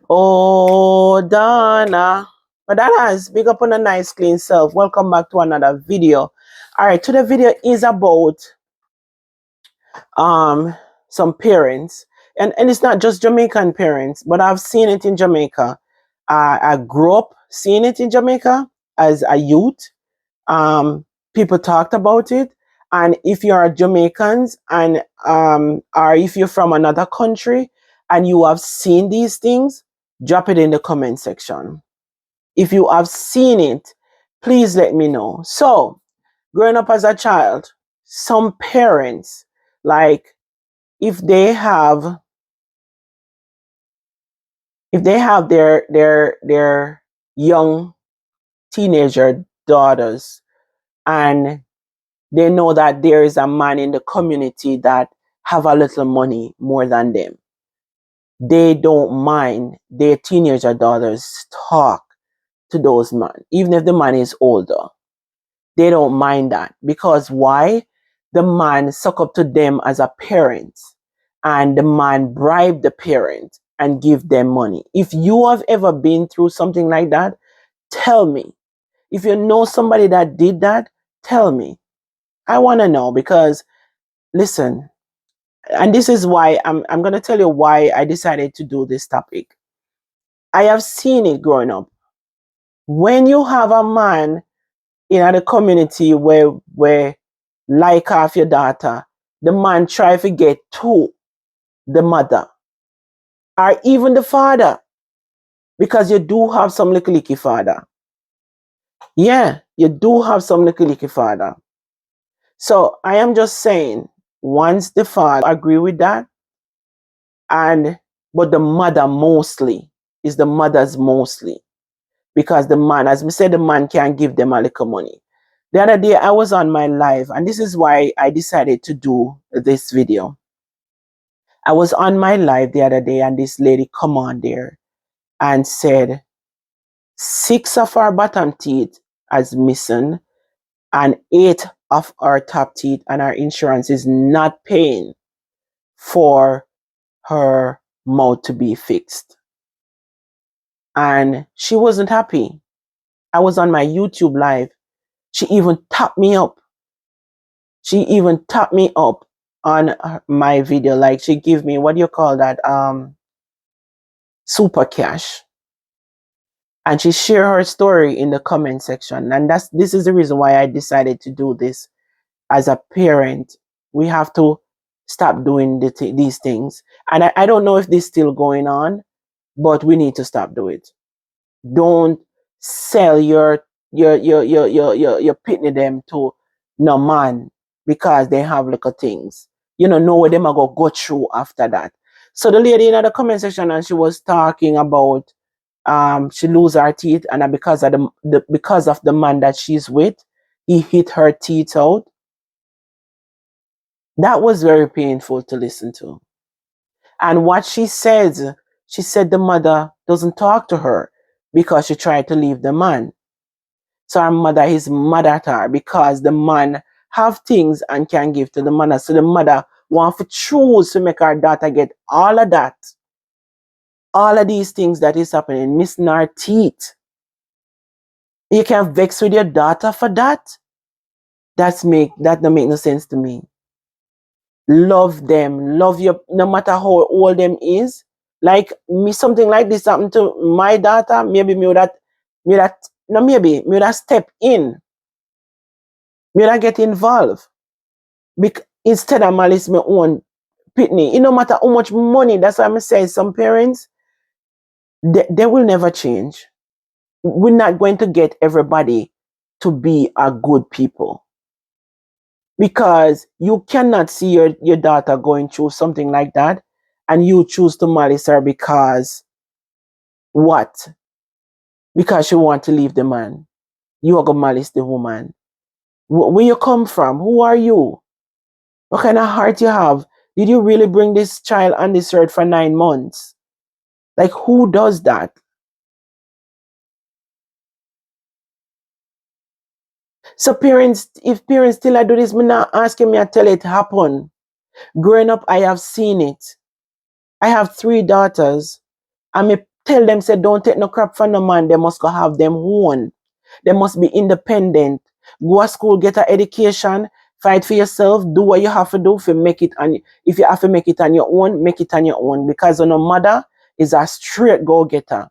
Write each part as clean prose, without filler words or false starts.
Oh, Donna. But that has big up on a nice clean self. Welcome back to another video. All right, today video is about um some parents, and it's not just Jamaican parents, but I've seen it in Jamaica. I grew up seeing it in Jamaica as a youth. People talked about it, and if you are Jamaicans and or if you're from another country and you have seen these things, drop it in the comment section. If you have seen it, please let me know. So, growing up as a child, some parents, like if they have their young teenager daughters, and they know that there is a man in the community that have a little money more than them, they don't mind their teenager daughters talk to those men, even if the man is older. They don't mind that, because why? The man suck up to them as a parent, and the man bribe the parent and give them money. If you have ever been through something like that, tell me. If you know somebody that did that, tell me. I want to know, because listen, and this is why I'm going to tell you why I decided to do this topic. I have seen it growing up. When you have a man in the community where like half your daughter, the man try to get to the mother or even the father, because you do have some little licky father. Yeah, you do have some little licky father. So I am just saying, once the father agree with that, and but the mother mostly is the mothers mostly, because the man, as we said, the man can give them a little money. The other day I was on my live, and this is why I decided to do this video. I was on my live the other day, and this lady come on there and said 6 of our bottom teeth is missing and 8 of our top teeth, and our insurance is not paying for her mouth to be fixed. And she wasn't happy. I was on my YouTube live. She even tapped me up. She even tapped me up on my video. Like, she give me, what do you call that? Super cash. And she shared her story in the comment section. And this is the reason why I decided to do this. As a parent, we have to stop doing these things. And I don't know if this is still going on, but we need to stop doing it. Don't sell your pitney them to no man because they have little things. You know what them are going to go through after that. So the lady in the comment section, and she was talking about she lose her teeth, and because of because of the man that she's with, he hit her teeth out. That was very painful to listen to. And what she said the mother doesn't talk to her because she tried to leave the man. So her mother is mad at her because the man have things and can give to the mother. So the mother want to choose to make her daughter get all of that. All of these things that is happening, missing her teeth. You can vex with your daughter for that? That don't make no sense to me. Love them. Love you no matter how old them is. Like me, something like this happened to my daughter, maybe me would have step in. Me would have get involved. Instead of malice my own pitney. It no matter how much money, that's why I'm saying some parents, they will never change. We're not going to get everybody to be a good people, because you cannot see your daughter going through something like that and you choose to malice her because what? Because she want to leave the man. You are going to malice the woman. Where you come from? Who are you? What kind of heart you have? Did you really bring this child on this earth for 9 months? Like, who does that? So parents, if parents still do this, me not asking me to tell it happen. Growing up, I have seen it. I have 3 daughters, and me Tell them, say, don't take no crap from no man. They must go have them own. They must be independent. Go to school, get an education, fight for yourself, do what you have to do for make it. And if you have to make it on your own, make it on your own. Because your mother is a straight go-getter.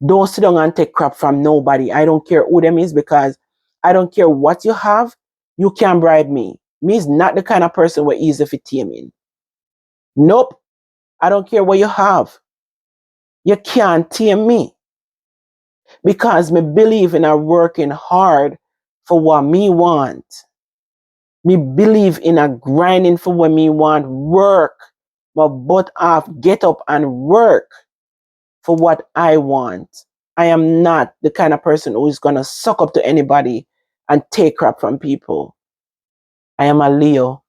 Don't sit down and take crap from nobody. I don't care who them is, because I don't care what you have. You can't bribe me. Me is not the kind of person where easy for taming. Nope. I don't care what you have. You can't tame me. Because me believe in a working hard for what me want. Me believe in a grinding for what me want. Work my butt off, get up and work for what I want. I am not the kind of person who is gonna suck up to anybody and take crap from people. I am a Leo,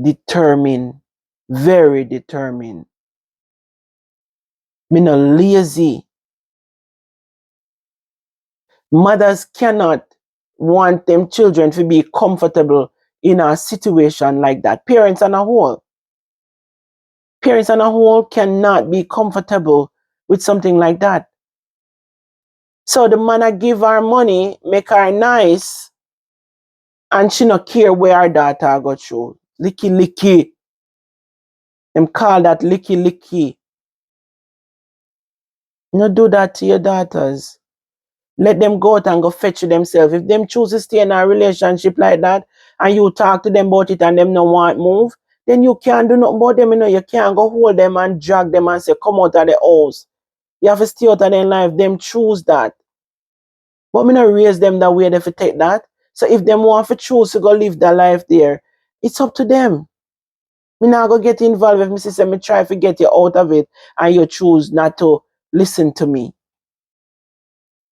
determined, very determined. Me no lazy. Mothers cannot want them children to be comfortable in a situation like that. Parents on a whole cannot be comfortable with something like that. So the man I give her money, make her nice, and she not care where her daughter go through. Licky licky. Them call that licky licky. No do that to your daughters. Let them go out and go fetch it themselves. If them choose to stay in a relationship like that and you talk to them about it and them no want move, then you can't do nothing about them. You know, you can't go hold them and drag them and say, come out of the house. You have to stay out of their life. Them choose that. But me not raise them that way they fi take that. So if them want to choose to go live their life there, it's up to them. Me not go get involved if me say me try to get you out of it and you choose not to listen to me.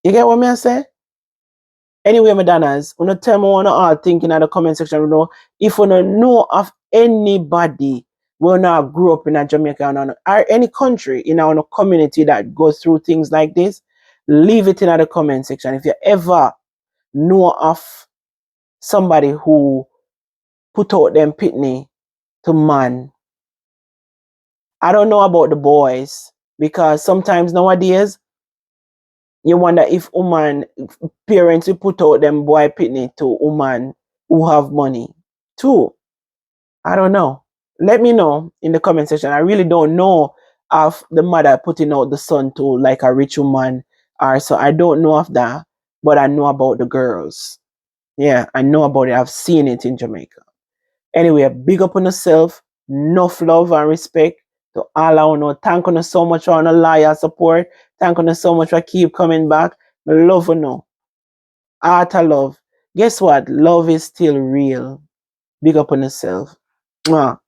You get what me I say? Anyway, my Donnas, wanna tell me what you all think in the comment section below. If you don't know of anybody who not grew up in a Jamaica or any country in our community that goes through things like this, leave it in the comment section. If you ever know of somebody who put out them pitney to man, I don't know about the boys, because sometimes nowadays you wonder if parents will put out them boy pitney to woman who have money too. I don't know. Let me know in the comment section. I really don't know of the mother putting out the son to like a rich woman, or so I don't know of that, but I know about the girls. Yeah, I know about it. I've seen it in Jamaica. Anyway, big up on yourself. Enough love and respect to all I know. Thank you so much for the loyal support. Thank you so much for keep coming back. I love you know. Art of love. Guess what? Love is still real. Big up on yourself. Mwah.